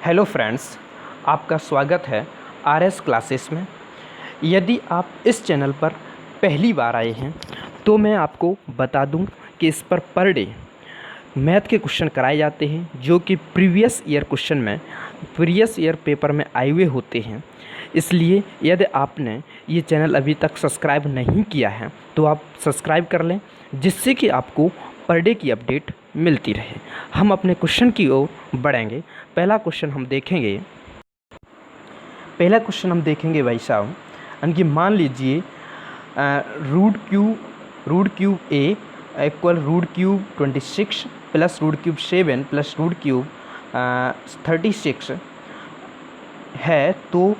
Hello friends, आपका स्वागत है आरएस क्लासेस में। यदि आप इस चैनल पर पहली बार आए हैं तो मैं आपको बता दूं कि इस पर डे मैथ के क्वेश्चन कराए जाते हैं जो कि प्रीवियस ईयर पेपर में आए हुए होते हैं। इसलिए यदि आपने ये चैनल अभी तक सब्सक्राइब नहीं किया है तो आप सब्सक्राइब कर लें, जिससे कि आपको पर डे की अपडेट मिलती रहे। हम अपने क्वेश्चन की ओर बढ़ेंगे। पहला क्वेश्चन हम देखेंगे भाई साहब, यानी मान लीजिए root cube A equal root cube 26 plus root cube 7 plus root cube 36 है, तो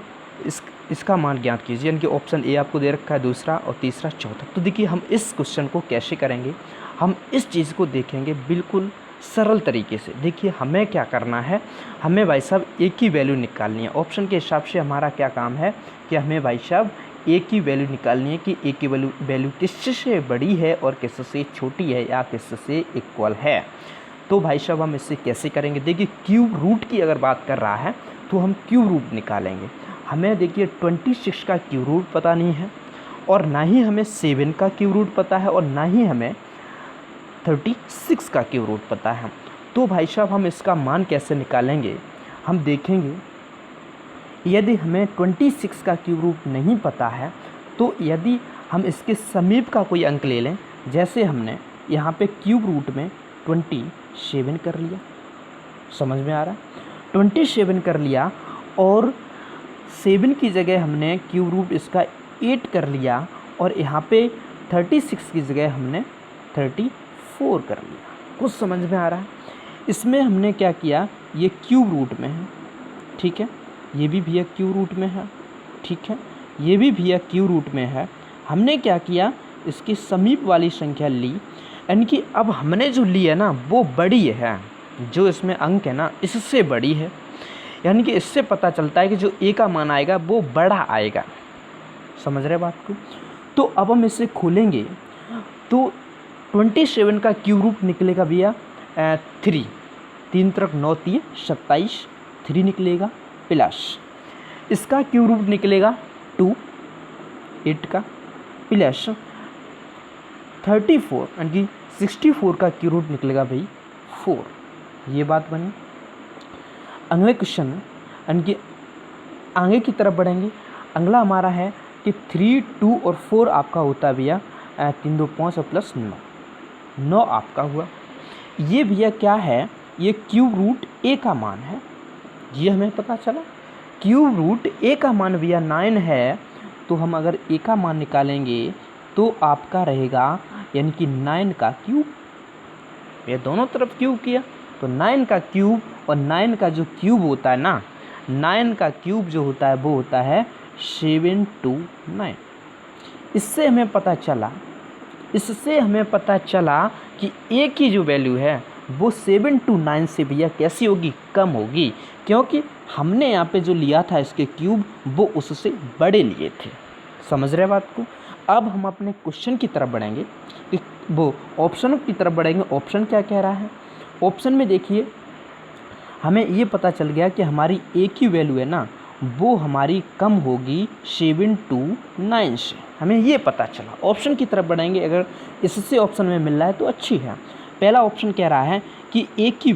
इसका मान ज्ञात कीजिए। यानी कि ऑप्शन ए आपको दे रखा है, दूसरा और तीसरा चौथा। तो देखिए हम इस क्वेश्चन को कैसे करेंगे, हम इस चीज़ को देखेंगे बिल्कुल सरल तरीके से। देखिए हमें क्या करना है, हमें भाई साहब ए की वैल्यू निकालनी है। ऑप्शन के हिसाब से हमारा क्या काम है कि हमें भाई साहब ए की वैल्यू निकालनी है कि ए की वैल्यू किससे बड़ी है और किससे छोटी है या किससे इक्वल है। तो भाई साहब हम इससे कैसे करेंगे, देखिए क्यूब रूट की अगर बात कर रहा है तो हम क्यूब रूट निकालेंगे। हमें देखिए 26 का क्यूब रूट पता नहीं है, और ना ही हमें 7 का क्यूब रूट पता है, और ना ही हमें 36 का क्यूब रूट पता है। तो भाई साहब हम इसका मान कैसे निकालेंगे, हम देखेंगे। यदि हमें 26 का क्यूब रूट नहीं पता है तो यदि हम इसके समीप का कोई अंक ले लें, जैसे हमने यहाँ पे क्यूब रूट में 27 कर लिया, समझ में आ रहा है, 27 कर लिया, और 7 की जगह हमने क्यूब रूट इसका 8 कर लिया, और यहाँ पे 36 की जगह हमने 34 कर लिया। कुछ समझ में आ रहा है। इसमें हमने क्या किया, ये क्यूब रूट में है, ठीक है, ये भी भैया क्यूब रूट में है, ठीक है, ये भी भैया क्यूब रूट में है। हमने क्या किया, इसकी समीप वाली संख्या ली, यानी कि अब हमने जो ली है ना वो बड़ी है, जो इसमें अंक है ना इससे बड़ी है। यानी कि इससे पता चलता है कि जो ए का मान आएगा वो बड़ा आएगा। समझ रहे बात को। तो अब हम इसे खोलेंगे तो 27 का क्यूब रूट निकलेगा भैया 3, 3 तरफ 9 3 27, 3 निकलेगा, प्लस इसका क्यूब रूट निकलेगा 2 8 का, प्लस 34 यानी कि 64 का क्यूब रूट निकलेगा भाई 4। ये बात बनी। अगले क्वेश्चन यानी कि आगे की तरफ बढ़ेंगे। अगला हमारा है कि 3 2 और 4 आपका होता है भैया 3 2 5 और प्लस 9 आपका हुआ। ये भैया क्या है, ये क्यूब रूट ए का मान है, ये हमें पता चला। क्यूब रूट ए का मान भैया 9 है, तो हम अगर ए का मान निकालेंगे तो आपका रहेगा यानी कि 9 का क्यूब। ये दोनों तरफ क्यूब किया तो 9 का क्यूब, और 9 का जो क्यूब होता है ना, 9 का क्यूब जो होता है वो होता है 729। इससे हमें पता चला कि ए की जो वैल्यू है वो 729 से भैया कैसी होगी, कम होगी, क्योंकि हमने यहाँ पे जो लिया था इसके क्यूब वो उससे बड़े लिए थे। समझ रहे बात को। अब हम अपने क्वेश्चन की तरफ बढ़ेंगे, वो ऑप्शन की तरफ बढ़ेंगे। ऑप्शन क्या कह रहा है, ऑप्शन में देखिए हमें ये पता चल गया कि हमारी ए की वैल्यू है ना वो हमारी कम होगी 729 से, हमें ये पता चला। ऑप्शन की तरफ बढ़ेंगे, अगर इससे ऑप्शन में मिल रहा है तो अच्छी है। पहला ऑप्शन कह रहा है कि ए की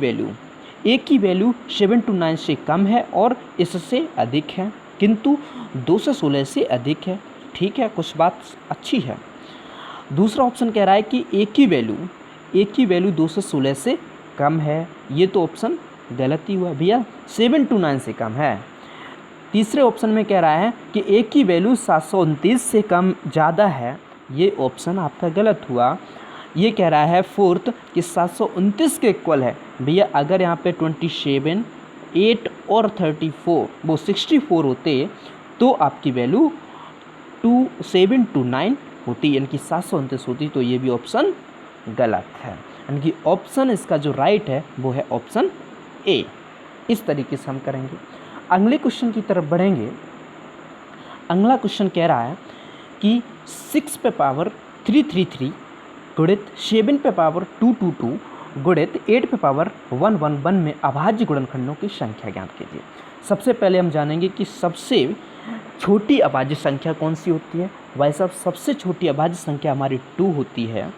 वैल्यू 729 से कम है और इससे अधिक है, किंतु 216 से अधिक है। ठीक है, कुछ बात अच्छी है। दूसरा ऑप्शन कह रहा है कि ए की वैल्यू 216 से कम है, ये तो ऑप्शन गलत ही हुआ भैया, 729 से कम है। तीसरे ऑप्शन में कह रहा है कि ए की वैल्यू 729 से कम ज़्यादा है, ये ऑप्शन आपका गलत हुआ। ये कह रहा है फोर्थ कि 729 के इक्वल है। भैया अगर यहाँ पे 27 8 और 34 वो 64 होते तो आपकी वैल्यू 2729 होती, यानी कि 729 होती, तो ये भी ऑप्शन गलत है। यानी कि ऑप्शन इसका जो राइट है वो है ऑप्शन ए। इस तरीके से हम करेंगे। अगले क्वेश्चन की तरफ बढ़ेंगे। अगला क्वेश्चन कह रहा है कि 6 पे पावर 333 गुणित 7 पे पावर 222 गुणित 8 पे पावर 111 में अभाज्य गुणनखंडों की संख्या ज्ञात कीजिए। सबसे पहले हम जानेंगे कि सबसे छोटी अभाज्य संख्या कौन सी होती है। भाई साहब, सबसे छोटी अभाज्य संख्या हमारी 2 होती है,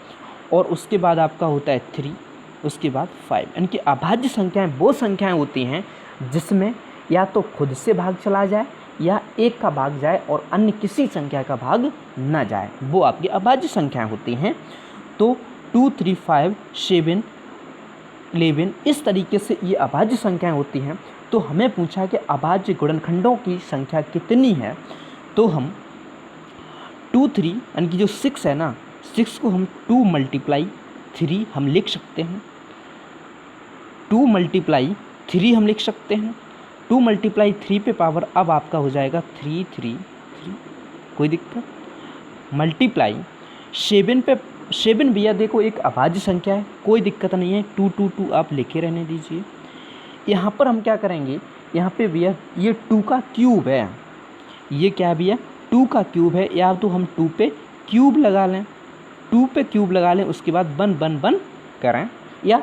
और उसके बाद आपका होता है 3, उसके बाद 5। यानी कि अभाज्य संख्याएं वो संख्याएं होती हैं जिसमें या तो खुद से भाग चला जाए या एक का भाग जाए और अन्य किसी संख्या का भाग न जाए, वो आपकी अभाज्य संख्याएं होती हैं। तो 2, 3, 5, 7, 11 इस तरीके से ये अभाज्य संख्याएं होती हैं। तो हमें पूछा कि अभाज्य गुणनखंडों की संख्या कितनी है, तो हम 2, 3 यानी कि जो 6 है ना, 6 को हम 2 × 3 हम लिख सकते हैं। 2 × 3 हम लिख सकते हैं। 2 × 3 पे पावर अब आपका हो जाएगा 3, 3, 3, कोई दिक्कत। मल्टीप्लाई 7 भैया देखो एक अभाज्य संख्या है, कोई दिक्कत नहीं है, 2, 2, 2 आप लिखे रहने दीजिए। यहाँ पर हम क्या करेंगे, यहाँ पे भैया ये 2 का क्यूब है, ये क्या है भैया 2 का क्यूब है, या तो हम 2 पे क्यूब लगा लें, 2 पे क्यूब लगा लें, उसके बाद 1, 1, 1 करें, या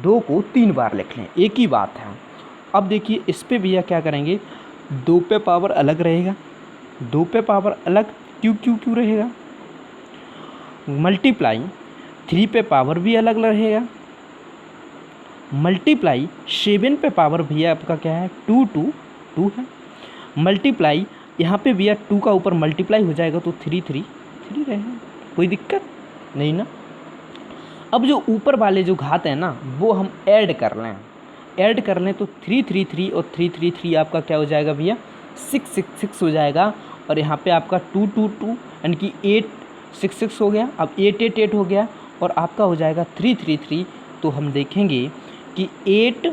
2 को 3 बार लिख लें, एक ही बात है। अब देखिए इस पे भैया क्या करेंगे, 2 पे पावर अलग रहेगा, 2 पे पावर अलग क्यों रहेगा। मल्टीप्लाई 3 पे पावर भी अलग रहेगा। मल्टीप्लाई 7 पे पावर भैया आपका क्या है 2, 2, 2 है। मल्टीप्लाई यहाँ पे भैया 2 का ऊपर मल्टीप्लाई हो जाएगा तो 3, 3, 3 रहेगा, कोई दिक्कत नहीं ना। अब जो ऊपर वाले जो घात है ना वो हम ऐड कर लें तो 3, 3, 3 और 3, 3, 3 आपका क्या हो जाएगा भैया 6, 6, 6 हो जाएगा। और यहाँ पे आपका 2, 2, 2 यानी कि 8, 6, 6 हो गया। अब 8, 8, 8 हो गया और आपका हो जाएगा 3, 3, 3। तो हम देखेंगे कि 8,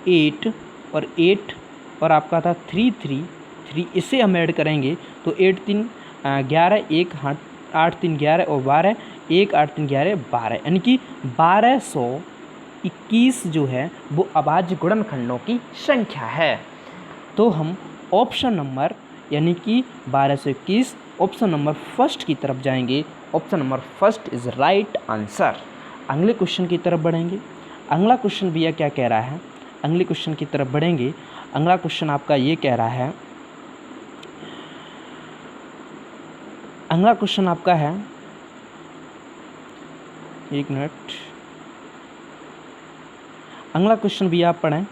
8 और 8 और आपका था 3, 3, 3, इसे हम ऐड करेंगे तो 8, 3, 11, 1, 8, 3, 11 और 12, 1, 8, 3, 11, 12 यानी कि 1221 जो है वो अभाज्य गुणनखंडों की संख्या है। तो हम ऑप्शन नंबर यानी कि 1221 ऑप्शन नंबर फर्स्ट की तरफ जाएंगे। Option number first is right answer. अगले क्वेश्चन की तरफ बढ़ेंगे। अगला क्वेश्चन भैया क्या कह रहा है, अगले क्वेश्चन की तरफ बढ़ेंगे। अगला क्वेश्चन आपका ये कह रहा है, अगला क्वेश्चन आपका है, एक मिनट, अगला क्वेश्चन भी आप पढ़ें।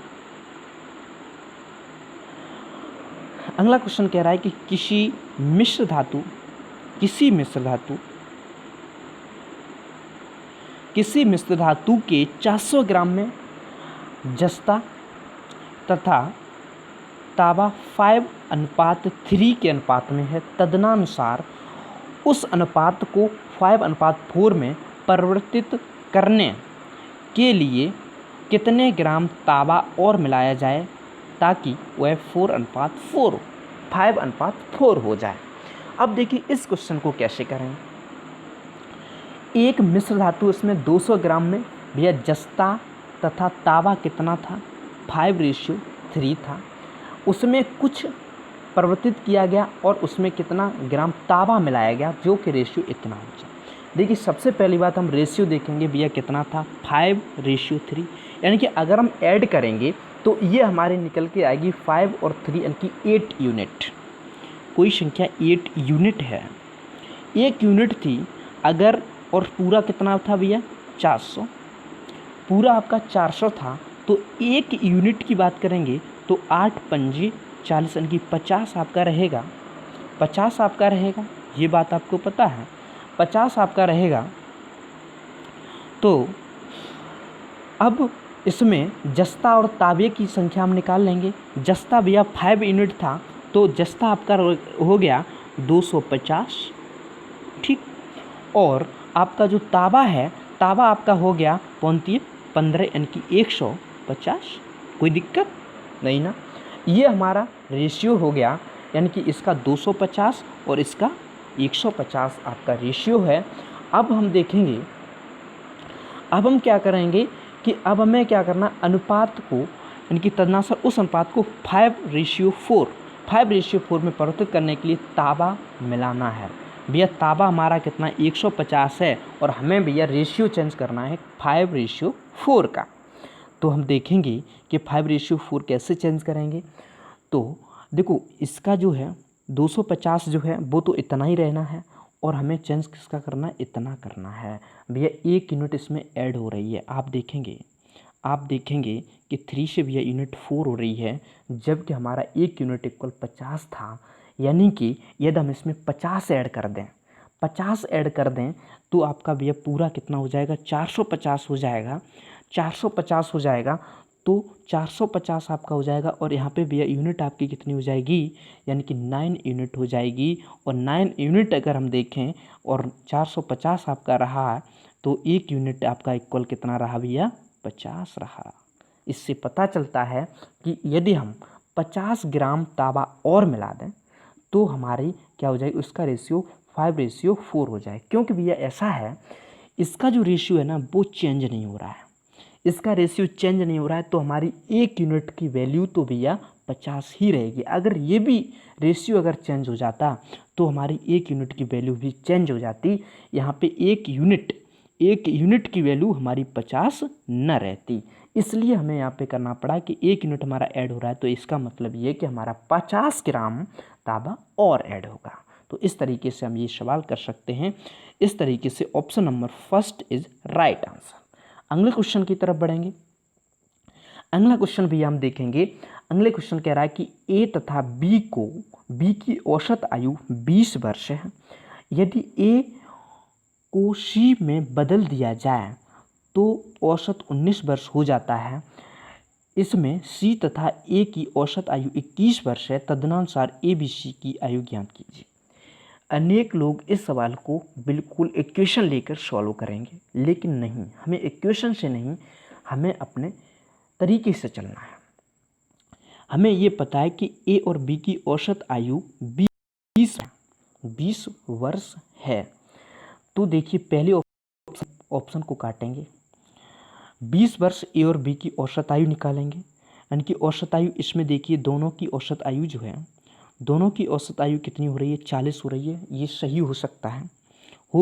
अगला क्वेश्चन कह रहा है कि किसी मिश्र धातु के 400 ग्राम में जस्ता तथा तांबा 5:3 के अनुपात में है, तदनुसार उस अनुपात को 5:4 में परिवर्तित करने के लिए कितने ग्राम तांबा और मिलाया जाए ताकि वह 4:4 5:4 हो जाए। अब देखिए इस क्वेश्चन को कैसे करें। एक मिश्र धातु इसमें 200 ग्राम में भैया जस्ता तथा तांबा कितना था 5:3 था, उसमें कुछ परिवर्तित किया गया और उसमें कितना ग्राम तांबा मिलाया गया जो कि रेशियो इतना हो जाए। देखिए सबसे पहली बात हम रेशियो देखेंगे भैया कितना था 5:3, यानी कि अगर हम ऐड करेंगे तो ये हमारे निकल के आएगी 5 और 3 यानी कि 8 यूनिट। कोई संख्या 8 यूनिट है, 1 यूनिट थी अगर, और पूरा कितना था भैया 400, पूरा आपका 400 था तो 1 यूनिट की बात करेंगे तो 8 पंजे 40 यानी कि 50 आपका रहेगा, 50 आपका रहेगा, ये बात आपको पता है 50 आपका रहेगा। तो अब इसमें जस्ता और तांबे की संख्या हम निकाल लेंगे। जस्ता भैया 5 यूनिट था तो जस्ता आपका हो गया 250, ठीक, और आपका जो तांबा है तांबा आपका हो गया 15 यानी कि 150। कोई दिक्कत नहीं ना। ये हमारा रेशियो हो गया, यानी कि इसका 250 और इसका 150 आपका रेशियो है। अब हम देखेंगे, अब हम क्या करेंगे कि अब हमें क्या करना, अनुपात को यानी कि तदनुसार उस अनुपात को 5:4 में परिवर्तित करने के लिए तांबा मिलाना है। भैया ताबा हमारा कितना 150 है और हमें भैया रेशियो चेंज करना है 5:4 का। तो हम देखेंगे कि 5:4 कैसे चेंज करेंगे। तो देखो इसका जो है 250 जो है वो तो इतना ही रहना है और हमें चेंज किसका करना है, इतना करना है। भैया 1 यूनिट इसमें ऐड हो रही है, आप देखेंगे कि 3 से भैया यूनिट 4 हो रही है, जबकि हमारा 1 यूनिट इक्वल 50 था। यानी कि यदि हम इसमें 50 ऐड कर दें तो आपका भैया पूरा कितना हो जाएगा, 450 हो जाएगा। 450 हो जाएगा तो 450 आपका हो जाएगा और यहाँ पे भैया यूनिट आपकी कितनी हो जाएगी, यानी कि 9 यूनिट हो जाएगी। और 9 यूनिट अगर हम देखें और 450 आपका रहा तो 1 यूनिट आपका इक्वल कितना रहा भैया, 50 रहा। इससे पता चलता है कि यदि हम 50 ग्राम तांबा और मिला दें तो हमारी क्या हो जाएगी, उसका रेशियो 5:4 हो जाए। क्योंकि भैया ऐसा है, इसका जो रेशियो है ना वो चेंज नहीं हो रहा है, इसका रेशियो चेंज नहीं हो रहा है तो हमारी 1 यूनिट की वैल्यू तो भैया 50 ही रहेगी। अगर ये भी रेशियो अगर चेंज हो जाता तो हमारी 1 यूनिट की वैल्यू भी चेंज हो जाती। यहाँ पे 1 यूनिट की वैल्यू हमारी 50 न रहती। इसलिए हमें यहाँ पे करना पड़ा कि 1 यूनिट हमारा ऐड हो रहा है तो इसका मतलब ये कि हमारा 50 ग्राम तांबा और ऐड होगा। तो इस तरीके से हम ये सवाल कर सकते हैं। इस तरीके से option number first is right answer. अगले क्वेश्चन की तरफ बढ़ेंगे। अगला क्वेश्चन भी हम देखेंगे। अगले क्वेश्चन कह रहा है कि ए तथा बी की औसत आयु 20 वर्ष है। यदि ए को सी में बदल दिया जाए तो औसत 19 वर्ष हो जाता है। इसमें सी तथा ए की औसत आयु 21 वर्ष है। तदनुसार ए बी सी की आयु ज्ञात कीजिए। अनेक लोग इस सवाल को बिल्कुल इक्वेशन लेकर सॉल्व करेंगे, लेकिन नहीं, हमें इक्वेशन से नहीं, हमें अपने तरीके से चलना है। हमें ये पता है कि ए और बी की औसत आयु 20 वर्ष है। तो देखिए पहले ऑप्शन को काटेंगे, 20 वर्ष ए और बी की औसत आयु निकालेंगे। यानी कि औसत आयु इसमें देखिए दोनों की औसत आयु जो है, दोनों की औसत आयु कितनी हो रही है, 40 हो रही है। ये सही हो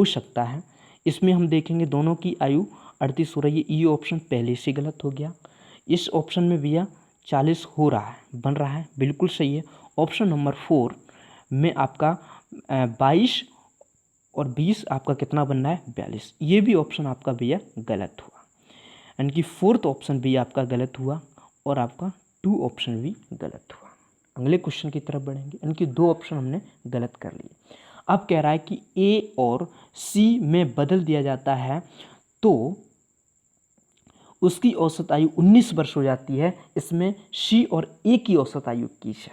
सकता है। इसमें हम देखेंगे दोनों की आयु 38 हो रही है। ये ऑप्शन पहले से गलत हो गया। इस ऑप्शन में भैया 40 हो रहा है, बन रहा है, बिल्कुल सही है। ऑप्शन नंबर 4 में आपका 22 और 20 आपका कितना बनना है, 42। ये भी ऑप्शन आपका भैया गलत हुआ। यानी कि 4th ऑप्शन भी आपका गलत हुआ और आपका 2 ऑप्शन भी गलत हुआ। अगले क्वेश्चन की तरफ बढ़ेंगे। यानी कि 2 ऑप्शन हमने गलत कर लिए। अब कह रहा है कि ए और सी में बदल दिया जाता है तो उसकी औसत आयु 19 वर्ष हो जाती है। इसमें सी और ए की औसत आयु 21 है।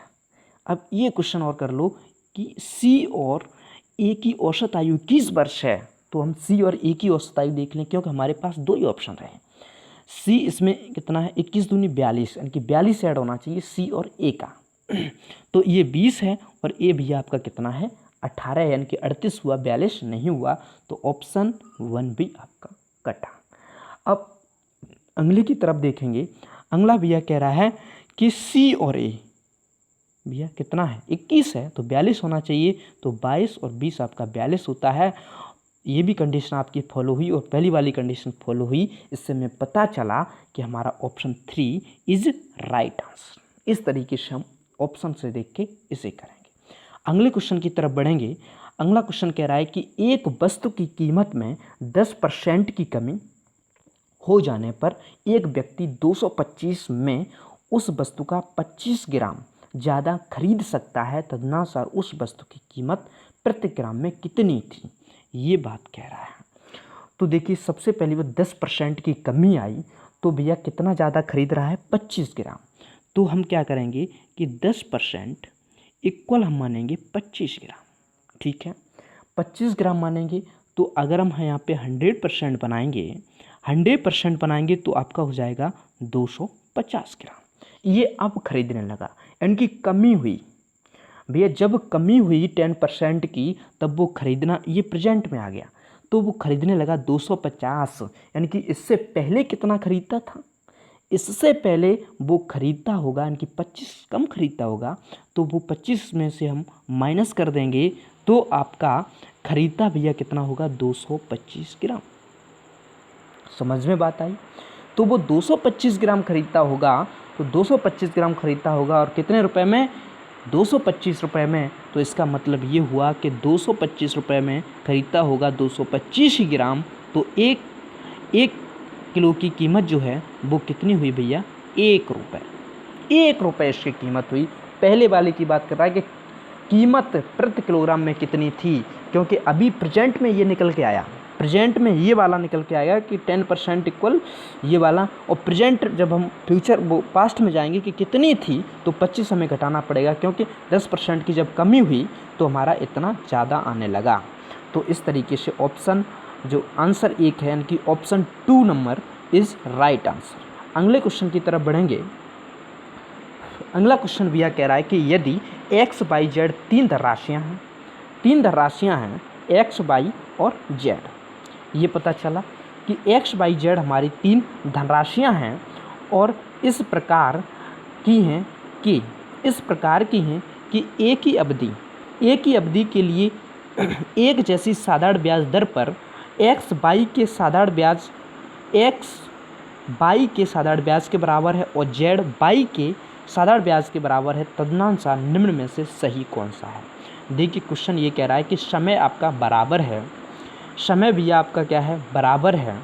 अब ये क्वेश्चन और कर लो कि सी और ए की औसत आयु 21 वर्ष है, तो हम सी और ए की औसत आयु देख लें, क्योंकि हमारे पास 2 ही ऑप्शन रहे। सी इसमें कितना है, 21 दूनी 42, यानी कि 42 ऐड होना चाहिए सी और ए का। तो ये 20 है और ए भैया आपका कितना है, 18 है, यानी कि 38 हुआ, 42 नहीं हुआ। तो ऑप्शन 1 भी आपका कटा। अब अगले की तरफ देखेंगे। अगला भैया कह रहा है कि सी और ए भैया कितना है, 21 है, तो 42 होना चाहिए। तो 22 और 20 आपका 42 होता है। ये भी कंडीशन आपकी फॉलो हुई और पहली वाली कंडीशन फॉलो हुई। इससे हमें पता चला कि हमारा ऑप्शन 3 इज राइट आंसर। इस तरीके से हम ऑप्शन से देख के इसे करेंगे। अगले क्वेश्चन की तरफ बढ़ेंगे। अगला क्वेश्चन कह रहा है कि एक वस्तु की कीमत में 10% की कमी हो जाने पर एक व्यक्ति 225 में उस वस्तु का 25 ग्राम ज़्यादा खरीद सकता है। तदनुसार उस वस्तु की कीमत प्रति ग्राम में कितनी थी, ये बात कह रहा है। तो देखिए सबसे पहले वो 10% की कमी आई तो भैया कितना ज़्यादा खरीद रहा है, 25 ग्राम। तो हम क्या करेंगे कि 10% इक्वल हम मानेंगे 25 ग्राम, ठीक है। 25 ग्राम मानेंगे तो अगर हम यहाँ पे 100% बनाएंगे तो आपका हो जाएगा 250 ग्राम। ये अब खरीदने लगा, यानी कि कमी हुई भैया। जब कमी हुई 10% की तब वो खरीदना, ये प्रेजेंट में आ गया, तो वो खरीदने लगा 250। यानी कि इससे पहले कितना खरीदता था, इससे पहले वो खरीदता होगा, यानी कि 25 कम खरीदता होगा, तो वो 25 में से हम माइनस कर देंगे तो आपका खरीदता भैया कितना होगा 225 ग्राम। समझ में बात आई। तो वो 225 ग्राम खरीदता होगा, तो 225 ग्राम खरीदता होगा और कितने रुपए में, 225 रुपये में। तो इसका मतलब ये हुआ कि 225 रुपये में खरीदता होगा 225 ही ग्राम। तो एक किलो की कीमत जो है वो कितनी हुई भैया, 1 रुपये। 1 रुपये इसकी कीमत हुई। पहले वाले की बात कर रहा है कि कीमत प्रति किलोग्राम में कितनी थी, क्योंकि अभी प्रेजेंट में ये निकल के आया, प्रेजेंट में ये वाला निकल के आएगा कि 10% इक्वल ये वाला। और प्रेजेंट जब हम फ्यूचर वो पास्ट में जाएंगे कि कितनी थी, तो 25 हमें घटाना पड़ेगा, क्योंकि 10% की जब कमी हुई तो हमारा इतना ज़्यादा आने लगा। तो इस तरीके से ऑप्शन जो आंसर 1 है, यानी कि option 2 number is right answer. अगले क्वेश्चन की तरफ बढ़ेंगे। अगला क्वेश्चन भैया कह रहा है कि यदि x, y, z 3 धनराशियाँ हैं, 3 धनराशियाँ हैं x, y और z। ये पता चला कि x, y, z हमारी 3 धनराशियाँ हैं और इस प्रकार की हैं कि एक ही अवधि के लिए एक जैसी साधारण ब्याज दर पर x, y के साधारण ब्याज के बराबर है और z, y के साधारण ब्याज के बराबर है, तदनुसार निम्न में से सही कौन सा है। देखिए क्वेश्चन ये कह रहा है कि समय आपका बराबर है, समय भी आपका क्या है, बराबर है,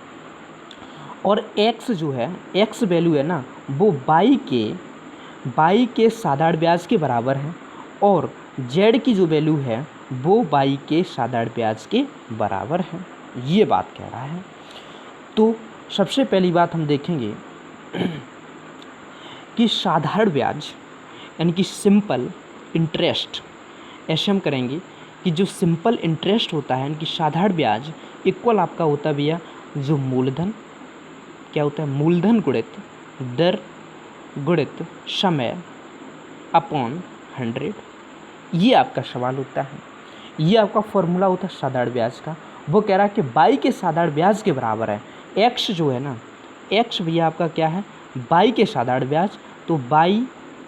और x जो है, x वैल्यू है ना, वो y के साधारण ब्याज के बराबर है और z की जो वैल्यू है वो y के साधारण ब्याज के बराबर है। ये बात कह रहा है। तो सबसे पहली बात हम देखेंगे कि साधारण ब्याज यानी कि सिंपल इंटरेस्ट, ऐसे हम करेंगे कि जो सिंपल इंटरेस्ट होता है यानी कि साधारण ब्याज इक्वल आपका होता है भैया जो मूलधन, क्या होता है, मूलधन गुणित दर गुणित समय अपॉन 100। ये आपका सवाल होता है, ये आपका फॉर्मूला होता है साधारण ब्याज का। वो कह रहा है कि y के साधारण ब्याज के बराबर है x जो है ना, x भैया आपका क्या है, y के साधारण ब्याज। तो y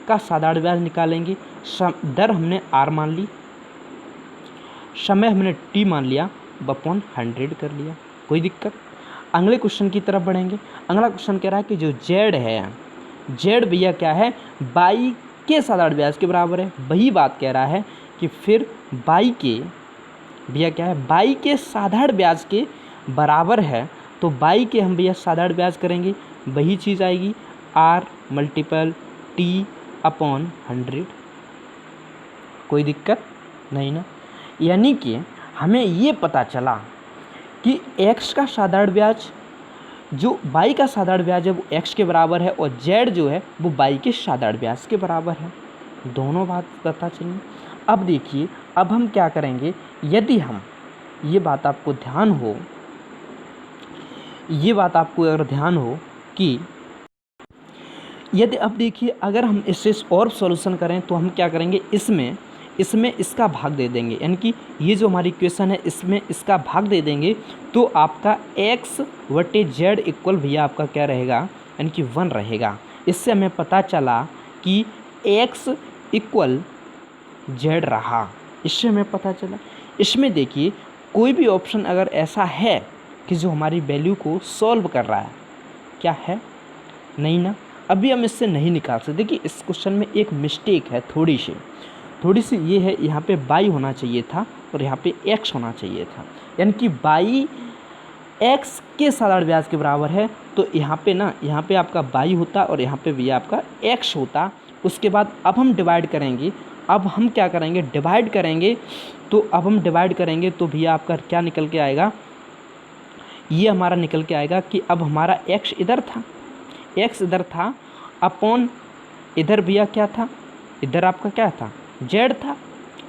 का साधारण ब्याज निकालेंगे, दर हमने r मान ली, समय हमने t मान लिया, अपॉन 100 कर लिया, कोई दिक्कत। अगले क्वेश्चन की तरफ बढ़ेंगे। अगला क्वेश्चन कह रहा है कि जो z है, z भैया क्या है, y के साधारण ब्याज के बराबर है। वही बात कह रहा है कि फिर y के भैया क्या है, y के साधारण ब्याज के बराबर है। तो y के हम भैया साधारण ब्याज करेंगे, वही चीज़ आएगी r मल्टीपल t अपॉन 100, कोई दिक्कत नहीं ना। यानी कि हमें ये पता चला कि x का साधारण ब्याज, जो y का साधारण ब्याज है वो x के बराबर है और z जो है वो y के साधारण ब्याज के बराबर है। दोनों बात पता चलिए। अब देखिए, अब हम क्या करेंगे, यदि हम ये बात आपको ध्यान हो, ये बात आपको अगर ध्यान हो कि यदि, अब देखिए अगर हम इससे और सॉल्यूशन करें तो हम क्या करेंगे, इसमें इसका भाग दे देंगे, यानी कि ये जो हमारी इक्वेशन है इसमें इसका भाग दे देंगे। तो आपका x बटे z इक्वल भैया आपका क्या रहेगा, यानी कि 1 रहेगा। इससे हमें पता चला कि x इक्वल z रहा, इससे हमें पता चला। इसमें देखिए कोई भी ऑप्शन अगर ऐसा है कि जो हमारी वैल्यू को सॉल्व कर रहा है, क्या है, नहीं ना, अभी हम इससे नहीं निकाल सकते। देखिए इस क्वेश्चन में एक मिस्टेक है थोड़ी सी ये है, यहाँ पे y होना चाहिए था और यहाँ पे x होना चाहिए था, यानी कि y x के साधारण ब्याज के बराबर है। तो यहाँ पे ना, यहाँ पे आपका y होता और यहाँ पे भी आपका x होता। उसके बाद अब हम डिवाइड करेंगे, अब हम क्या करेंगे, डिवाइड करेंगे। तो अब हम डिवाइड करेंगे तो भैया आपका क्या निकल के आएगा, ये हमारा निकल के आएगा कि अब हमारा x इधर था अपॉन इधर भैया क्या था, इधर आपका क्या था, z था,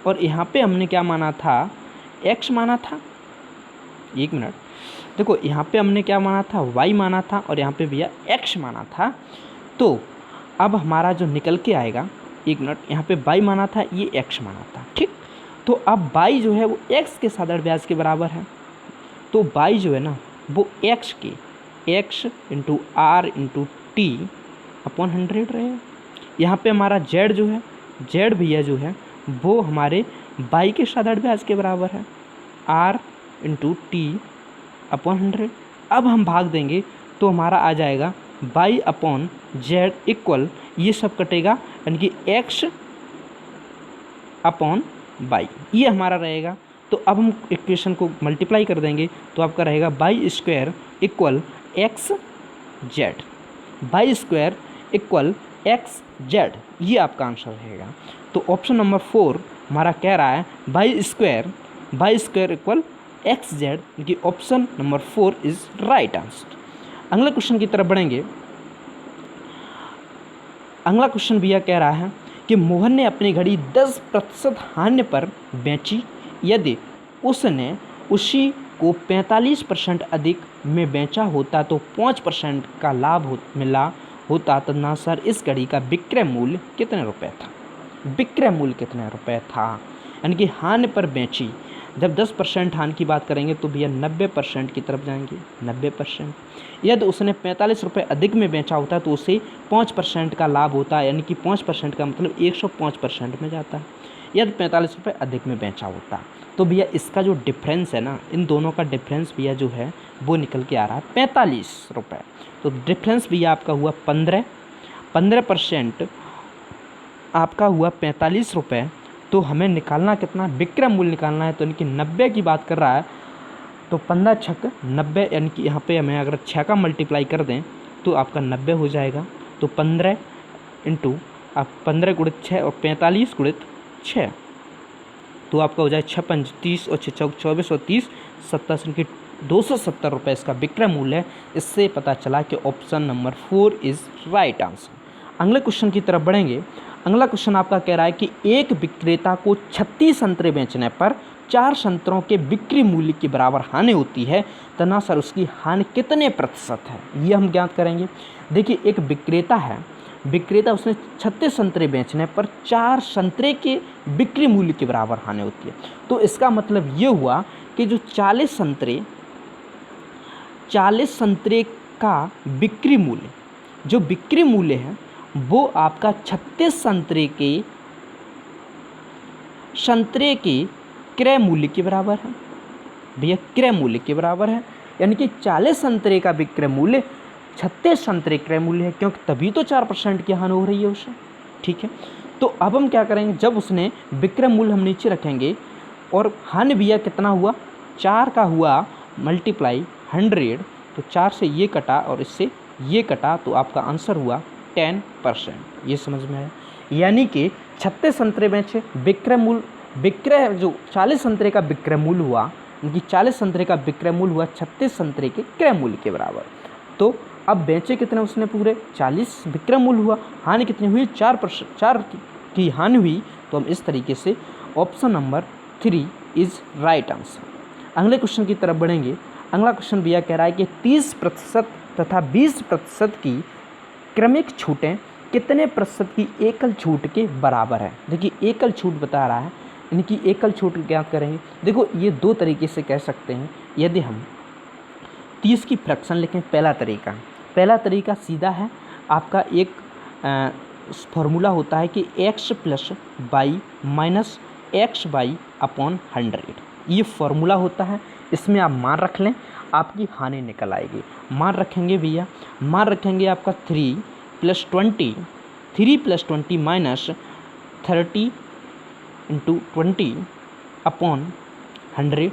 और यहाँ पे हमने क्या माना था, x माना था। एक मिनट, देखो यहाँ पे हमने क्या माना था, y माना था, और यहाँ पे भैया x माना था। तो अब हमारा जो निकल के आएगा, एक मिनट, यहाँ पे y माना था, ये x माना था, ठीक। तो अब y जो है वो x के साधारण ब्याज के बराबर है। तो y जो है ना वो x के x into r into T upon 100 रहेगा। यहाँ पे हमारा z जो है, z भैया जो है वो हमारे y के साधारण ब्याज के बराबर है। R into T upon 100। अब हम भाग देंगे तो हमारा आ जाएगा बाई अपॉन जेड इक्वल, ये सब कटेगा यानी कि एक्स अपॉन बाई, ये हमारा रहेगा। तो अब हम इक्वेशन को मल्टीप्लाई कर देंगे तो आपका रहेगा by square equal X Z, by square equal X Z, ये आपका आंसर रहेगा। तो ऑप्शन नंबर 4 हमारा कह रहा है y square equal X Z, कि option number 4 is right answer. अगले क्वेश्चन की तरफ बढ़ेंगे। अगला क्वेश्चन भैया कह रहा है कि मोहन ने अपनी घड़ी 10% हानि पर बेची, यदि उसने उसी को 45% अधिक में बेचा होता तो 5% का लाभ मिला होता, तो ना सर इस घड़ी का विक्रय मूल्य कितने रुपए था। विक्रय मूल्य कितने रुपए था, यानी कि हानि पर बेची। जब 10% हानि की बात करेंगे तो भैया 90% की तरफ जाएंगे, 90%। यदि उसने 45 रुपये अधिक में बेचा होता तो उसे 5% का लाभ होता, यानी कि 5% का मतलब 105% में जाता। यदि 45 रुपये अधिक में बेचा होता तो भैया इसका जो डिफरेंस है ना, इन दोनों का डिफरेंस भैया जो है वो निकल के आ रहा है 45 रुपये। तो डिफरेंस भैया आपका हुआ 15% आपका हुआ 45 रुपये। तो हमें निकालना कितना, विक्रय मूल्य निकालना है। तो यानी कि 90 की बात कर रहा है तो 15 छक 90, यानी कि यहाँ पे हमें अगर 6 का मल्टीप्लाई कर दें तो आपका 90 हो जाएगा। तो 15 इंटू आप 15 गुणित 6 और 45 गुणित 6, तो आपका हो जाए 6 5 30 और 6 चौक 24 और 30 70, यानी कि 270 रुपये इसका विक्रय मूल्य है। इससे पता चला कि option number 4 is right answer. अगले क्वेश्चन की तरफ बढ़ेंगे। अगला क्वेश्चन आपका कह रहा है कि एक विक्रेता को 36 संतरे बेचने पर 4 संतरों के बिक्री मूल्य के बराबर हानि होती है, तो ना सर उसकी हानि कितने प्रतिशत है, ये हम ज्ञात करेंगे। देखिए एक विक्रेता है, विक्रेता उसने 36 संतरे बेचने पर 4 संतरे के बिक्री मूल्य के बराबर हानि होती है। तो इसका मतलब ये हुआ कि जो 40 संतरे का बिक्री मूल्य, जो बिक्री मूल्य है वो आपका 36 संतरे के क्रय मूल्य के बराबर है। भैया क्रय मूल्य के बराबर है, यानी कि 40 संतरे का विक्रय मूल्य 36 संतरे क्रय मूल्य है, क्योंकि तभी तो 4% की हानि हो रही है उसे। ठीक है, तो अब हम क्या करेंगे, जब उसने विक्रय मूल्य हम नीचे रखेंगे और हानि भैया कितना हुआ, 4 का हुआ मल्टीप्लाई 100, तो 4 से ये कटा और इससे ये कटा, तो आपका आंसर हुआ 10%। ये समझ में आया, यानी कि 36 संतरे बेचे, विक्रय जो 40 संतरे का विक्रय मूल्य हुआ, यानी कि 40 संतरे का विक्रय मूल्य हुआ 36 संतरे के क्रय मूल्य के बराबर। तो अब बेचे कितने उसने, पूरे 40 विक्रय मूल्य हुआ, हानि कितनी हुई 4%, 4 की हानि हुई। तो हम इस तरीके से option number 3 is right answer. अगले क्वेश्चन की तरफ बढ़ेंगे। अगला क्वेश्चन भैया कह रहा है कि 30% तथा 20% की क्रमिक छूटें कितने प्रतिशत की एकल छूट के बराबर है। देखिए एकल छूट बता रहा है, यानी कि एकल छूट ज्ञात करेंगे। देखो ये दो तरीके से कह सकते हैं। यदि हम 30 की फ्रैक्शन लिखें, पहला तरीका सीधा है, आपका एक फॉर्मूला होता है कि x + y minus XY upon 100, ये फॉर्मूला होता है। इसमें आप मान रख लें, आपकी हानि निकल आएगी। मान रखेंगे भैया, मान रखेंगे आपका 3 + 20 माइनस 30 × 20 अपॉन 100,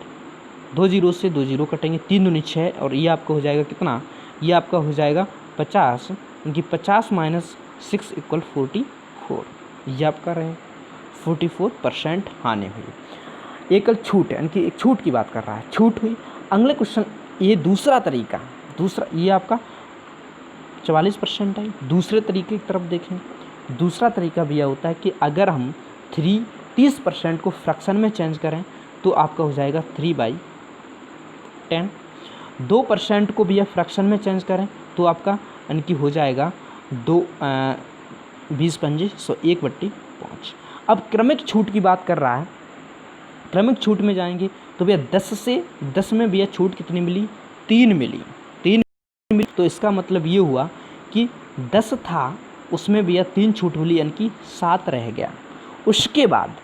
2 0 से 2 0 कटेंगे, 3 दूनी 6 और ये आपका हो जाएगा कितना, ये आपका हो जाएगा 50, क्योंकि 50 माइनस 6 = 44, ये आपका रहे 44% हानि हुई। एकल छूट है, यानी कि एक छूट की बात कर रहा है, छूट हुई। अगले क्वेश्चन, ये दूसरा तरीका, ये आपका 44% है। दूसरे तरीके की तरफ देखें, दूसरा तरीका भैया होता है कि अगर हम 30% को फ्रैक्शन में चेंज करें तो आपका हो जाएगा 3/10। 2% को भैया फ्रैक्शन में चेंज करें तो आपका यानी कि हो जाएगा 20 पंजे 101/5। अब क्रमिक छूट की बात कर रहा है, क्रमिक छूट में जाएंगे तो भैया 10 में भैया छूट कितनी मिली, 3 मिली। तो इसका मतलब ये हुआ कि 10 था, उसमें भैया 3 छूट मिली, यानी कि 7 रह गया। उसके बाद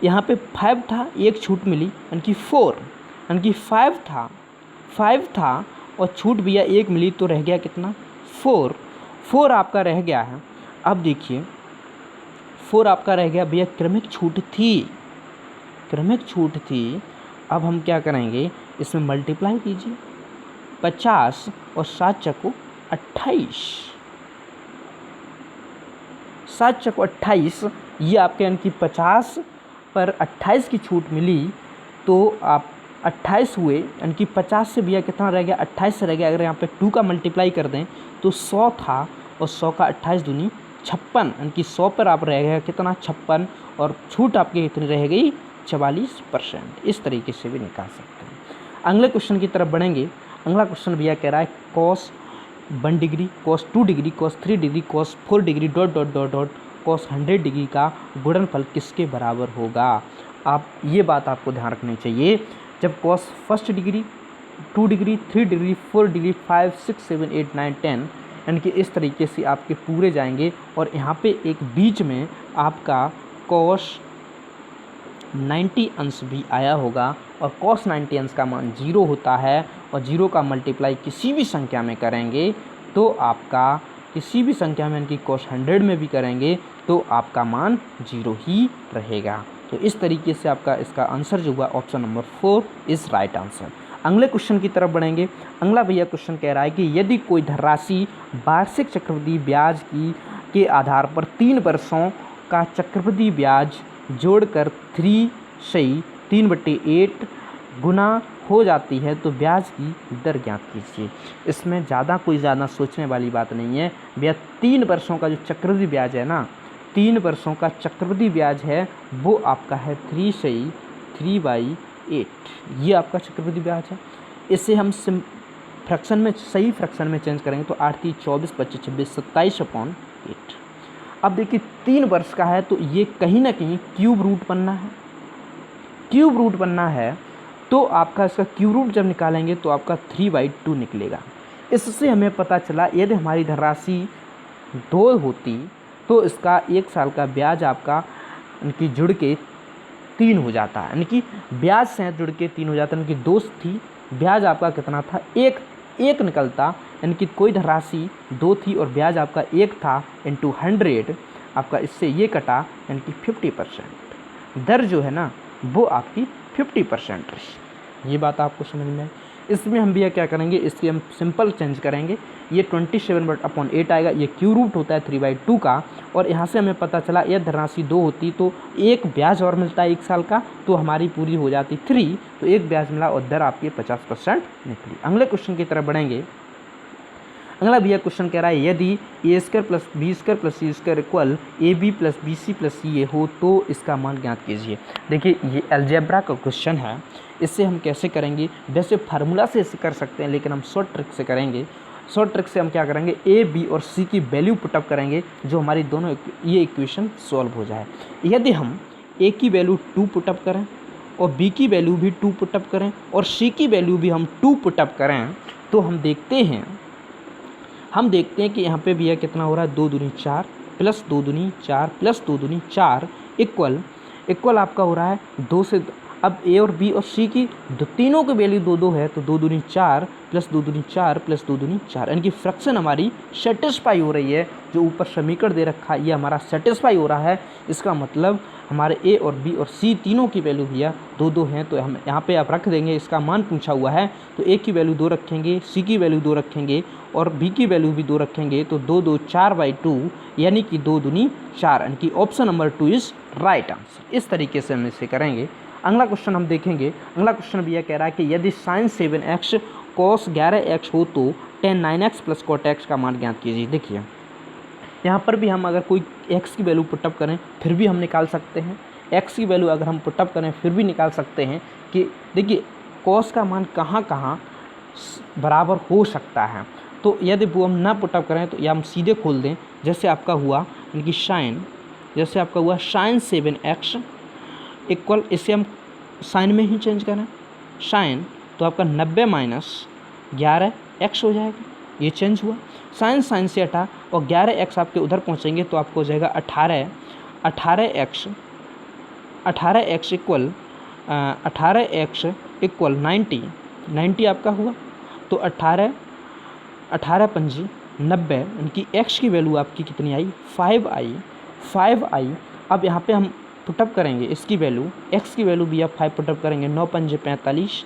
यहाँ पे 5 था, एक छूट मिली यानी कि 4, यानी कि 5 था और छूट भैया एक मिली तो रह गया कितना 4 आपका रह गया है। अब देखिए 4 आपका रह गया भैया, क्रमिक छूट थी। अब हम क्या करेंगे, इसमें मल्टीप्लाई कीजिए 50 और 7 चक्को 28, 7 चक्को 28, ये आपके यानी कि 50 पर 28 की छूट मिली तो आप 28 हुए, यानी कि 50 से भैया कितना रह गया 28 से रह गया। अगर यहाँ पे 2 का मल्टीप्लाई कर दें तो 100 था और 100 का 28 दूनी 56, यानी कि 100 पर आप रह गया कितना 56 और छूट आपकी कितनी रह गई 44%। इस तरीके से भी निकाल सकते हैं। अगले क्वेश्चन की तरफ बढ़ेंगे। अगला क्वेश्चन भैया कह रहा है cos 1 degree, cos 2 degree, cos 3 degree, cos 4 degree dot dot dot dot cos 100 degree का गुणनफल किसके बराबर होगा। आप ये बात आपको ध्यान रखनी चाहिए, जब cos 1 degree, 2 degree, 3 degree, 4 degree, 5, 6, 7, 8, 9, 10 यानी कि इस तरीके से आपके पूरे जाएंगे और यहाँ पे एक बीच में आपका cos 90 अंश भी आया होगा और cos 90 अंश का मान 0 होता है और 0 का मल्टीप्लाई किसी भी संख्या में करेंगे तो आपका किसी भी संख्या में यानी कि cos 100 में भी करेंगे तो आपका मान 0 ही रहेगा। तो इस तरीके से आपका इसका आंसर जो हुआ option number 4 is right answer. अगले क्वेश्चन की तरफ बढ़ेंगे। अगला भैया क्वेश्चन कह रहा है कि यदि कोई धनराशि वार्षिक चक्रवृद्धि ब्याज के आधार पर 3 वर्षों का चक्रवृद्धि ब्याज जोड़कर 3/8 गुना हो जाती है तो ब्याज की दर ज्ञात कीजिए। इसमें ज़्यादा सोचने वाली बात नहीं है भैया। 3 वर्षों का जो चक्रवृद्धि ब्याज है ना, 3 वर्षों का चक्रवृद्धि ब्याज है वो आपका है 3/8, ये आपका चक्रवृद्धि ब्याज है। इसे हम फ्रैक्शन में सही फ्रैक्शन में चेंज करेंगे तो 8, 3, 24, 25, 26, 27/8। अब देखिए 3 वर्ष का है तो ये कहीं ना कहीं क्यूब रूट बनना है तो आपका इसका क्यूब रूट जब निकालेंगे तो आपका 3/2 निकलेगा। इससे हमें पता चला यदि हमारी धनराशि 2 होती तो इसका 1 साल का ब्याज आपका यानी जुड़ के 3 हो जाता है, यानी कि ब्याज से जुड़ के 3 हो जाता है, यानी कि 2 थी, ब्याज आपका कितना था 1 निकलता, यानी कि कोई धनराशि 2 थी और ब्याज आपका 1 था इंटू 100 आपका इससे ये कटा, यानी कि 50%। दर जो है ना वो आपकी 50% रही। ये बात आपको समझ में आई। इसमें हम भैया क्या करेंगे, इससे हम सिंपल चेंज करेंगे, ये 27/8 आएगा, ये क्यू रूट होता है 3/2 का और यहाँ से हमें पता चला यह धनराशि 2 होती तो 1 ब्याज और मिलता है 1 साल का तो हमारी पूरी हो जाती 3, तो 1 ब्याज मिला और दर आपकी 50% निकली। अगले क्वेश्चन की तरफ बढ़ेंगे। अगला भैया क्वेश्चन कह रहा है यदि a² + b² + c² equal ab + bc + ca हो तो इसका मान ज्ञात कीजिए। देखिए ये अलजेब्रा का क्वेश्चन है, इससे हम कैसे करेंगे, वैसे फार्मूला से इसे कर सकते हैं लेकिन हम शॉर्ट ट्रिक से करेंगे। शॉर्ट ट्रिक से हम क्या करेंगे, a, b और c की वैल्यू पुटअप करेंगे जो हमारी दोनों ये इक्वेशन सॉल्व हो जाए। यदि हम a की वैल्यू 2 पुटअप करें और b की वैल्यू भी 2 पुटअप करें और c की वैल्यू भी हम 2 पुटअप करें तो हम देखते हैं कि यहाँ पे भैया कितना हो रहा है 2 दूनी 4 प्लस 2 दूनी 4 प्लस 2 दूनी 4 इक्वल आपका हो रहा है 2 से। अब ए और बी और सी की तीनों की वैल्यू 2 है तो 2 दूनी 4 प्लस 2 दूनी 4 प्लस 2 दूनी 4, यानी कि फ्रैक्शन हमारी सेटिस्फाई हो रही है। जो ऊपर समीकरण दे रखा है ये हमारा सेटिस्फाई हो रहा है। इसका मतलब हमारे ए और बी और सी तीनों की वैल्यू भैया 2 हैं तो हम यहाँ पे आप रख देंगे। इसका मान पूछा हुआ है तो ए की वैल्यू 2 रखेंगे, सी की वैल्यू 2 रखेंगे और बी की वैल्यू भी 2 रखेंगे तो 2 4/2 यानी कि 2 दूनी 4, यानी कि option number 2 is right answer. इस तरीके से हम इसे करेंगे। अगला क्वेश्चन हम देखेंगे। अगला क्वेश्चन भी यह कह रहा है कि यदि sin 7x cos 11x हो तो tan 9x + cot x का मान ज्ञात कीजिए। देखिए यहाँ पर भी हम अगर कोई x की वैल्यू पुटअप करें फिर भी हम निकाल सकते हैं, x की वैल्यू अगर हम पुटअप करें फिर भी निकाल सकते हैं कि देखिए cos का मान कहाँ कहाँ बराबर हो सकता है। तो यदि वो हम ना पुटअप करें तो या हम सीधे खोल दें, जैसे आपका हुआ यानी कि sin 7x इक्वल, इसे हम साइन में ही चेंज करें साइन तो आपका 90 - 11x हो जाएगा। ये चेंज हुआ, साइन से हटा और 11x आपके उधर पहुंचेंगे तो आपको हो जाएगा 18x 18x इक्वल 90 आपका हुआ। तो 18 पंजी 90, इनकी x की वैल्यू आपकी कितनी आई 5 आई। अब यहाँ पे हम पुटअप करेंगे इसकी वैल्यू, x की वैल्यू भी आप 5 पुटअप करेंगे, 9 पंजे 45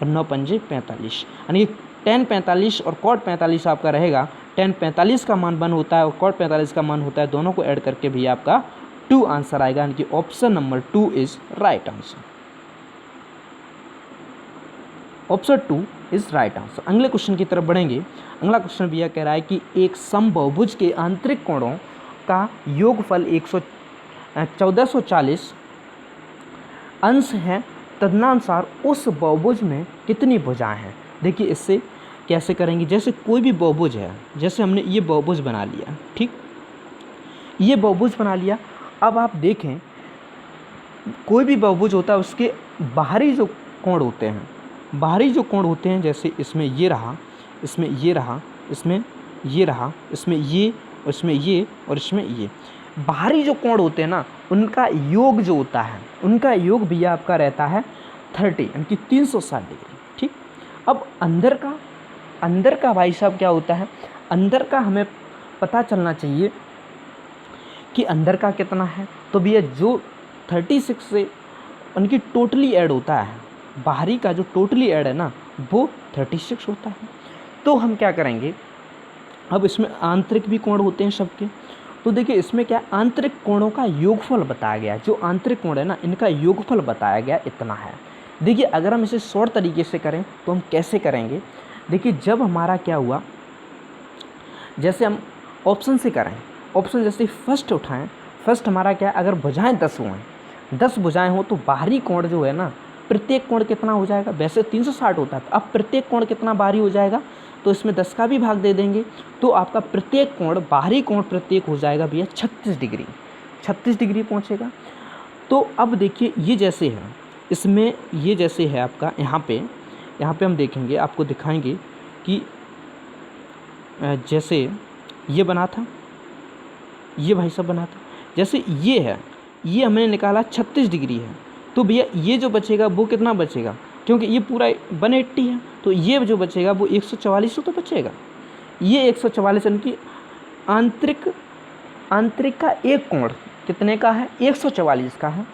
और 9 पंजे 45, यानी कि tan 45 और cot 45 आपका रहेगा। tan 45 का मान 1 होता है और cot 45 का मान होता है, दोनों को ऐड करके भी आपका 2 आंसर आएगा, यानी कि option number 2 is right answer. Option 2 is right answer. अगले क्वेश्चन की तरफ बढ़ेंगे। अगला क्वेश्चन भी यह कह रहा है कि एक समबहुभुज के आंतरिक कोणों का योगफल 1440 अंश है, तदनुसार उस बहुभुज में कितनी भुजाएं हैं। देखिए इससे कैसे करेंगे, जैसे कोई भी बहुभुज है, जैसे हमने ये बहुभुज बना लिया, ठीक, ये बहुभुज बना लिया। अब आप देखें कोई भी बहुभुज होता है उसके बाहरी जो कोण होते हैं, बाहरी जो कोण होते हैं, जैसे इसमें ये रहा, इसमें ये रहा, इसमें ये रहा, इसमें ये और इसमें ये और इसमें ये, बाहरी जो कोण होते हैं ना, उनका योग जो होता है, उनका योग भी आपका रहता है 30, यानी कि 360 डिग्री, ठीक। अब अंदर का भाई साहब क्या होता है, अंदर का हमें पता चलना चाहिए कि अंदर का कितना है। तो भैया जो 36 से उनकी टोटली ऐड होता है, बाहरी का जो टोटली ऐड है ना वो 36 होता है। तो हम क्या करेंगे, अब इसमें आंतरिक भी कोण होते हैं सबके, तो देखिए इसमें क्या आंतरिक कोणों का योगफल बताया गया, जो आंतरिक कोण है ना इनका योगफल बताया गया इतना है। देखिए अगर हम इसे शॉर्ट तरीके से करें तो हम कैसे करेंगे, देखिए जब हमारा क्या हुआ, जैसे हम ऑप्शन से करें, ऑप्शन जैसे फर्स्ट उठाएं, फर्स्ट हमारा क्या है, अगर भुजाएं 10 हुए, 10 भुजाएं हो तो बाहरी कोण जो है ना, प्रत्येक कोण कितना हो जाएगा, वैसे 360 होता है, तो अब प्रत्येक कोण कितना बाहरी हो जाएगा, तो इसमें 10 का भी भाग दे देंगे, तो आपका प्रत्येक कोण, बाहरी कोण प्रत्येक हो जाएगा भैया 36 डिग्री, 36 डिग्री पहुँचेगा। तो अब देखिए ये जैसे है, इसमें ये जैसे है आपका यहाँ पे हम देखेंगे, आपको दिखाएंगे कि जैसे ये बना था, ये भाई साहब बना था, जैसे ये है, ये हमने निकाला 36 डिग्री है, तो भैया ये जो बचेगा वो कितना बचेगा, क्योंकि ये पूरा 180 है, तो ये जो बचेगा वो 144 तो बचेगा। ये 144 इनकी आंतरिक का एक कोण कितने का है, 144 का है।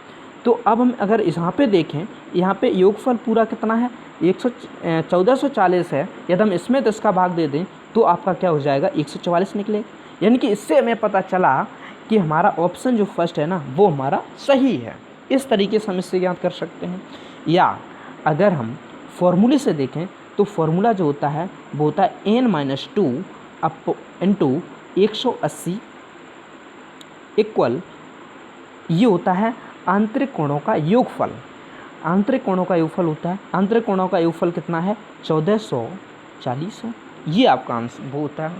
तो अब हम अगर यहाँ पे देखें, यहाँ पे योगफल पूरा कितना है, 1440 है, यदि हम इसमें 10 का भाग दे दें तो आपका क्या हो जाएगा, 144 निकलेगा। यानी कि इससे हमें पता चला कि हमारा ऑप्शन जो फर्स्ट है ना वो हमारा सही है। इस तरीके से हम इससे याद कर सकते हैं। या अगर हम फॉर्मूले से देखें तो फॉर्मूला जो होता है वो होता है n-2 अप इंटू 180 इक्वल, ये होता है आंतरिक कोणों का योगफल। आंतरिक कोणों का योगफल होता है, आंतरिक कोणों का योगफल कितना है, 1440 है। ये आपका आंसर वो होता है,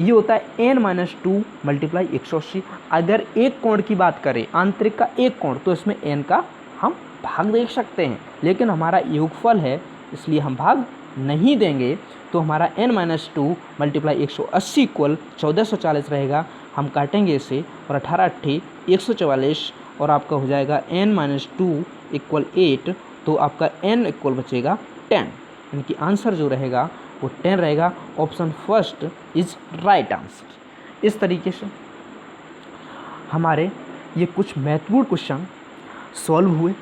ये होता है n-2 मल्टीप्लाई 180। अगर एक कोण की बात करें, आंतरिक का एक कोण, तो इसमें n का हम भाग देख सकते हैं, लेकिन हमारा योगफल है इसलिए हम भाग नहीं देंगे। तो हमारा n-2 मल्टीप्लाई 180 इक्वल 1440 रहेगा। हम काटेंगे इसे और 18 144 और आपका हो जाएगा n-2 इक्वल 8, तो आपका n इक्वल बचेगा 10, यानी कि आंसर जो रहेगा वो 10 रहेगा। Option first is right answer. इस तरीके से हमारे ये कुछ महत्वपूर्ण क्वेश्चन सॉल्व हुए।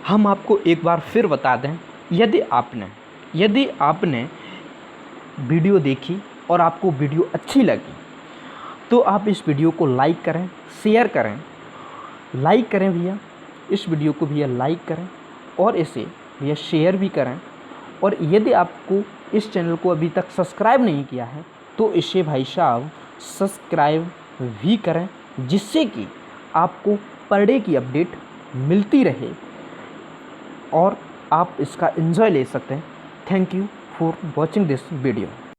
हम आपको एक बार फिर बता दें, यदि आपने वीडियो देखी और आपको वीडियो अच्छी लगी तो आप इस वीडियो को लाइक करें, शेयर करें, लाइक करें भैया, इस वीडियो को भैया लाइक करें और इसे भैया शेयर भी करें। और यदि आपको इस चैनल को अभी तक सब्सक्राइब नहीं किया है तो इसे भाई साहब सब्सक्राइब भी करें, जिससे कि आपको पर डे की अपडेट मिलती रहे और आप इसका एंजॉय ले सकते हैं। Thank you for watching this video.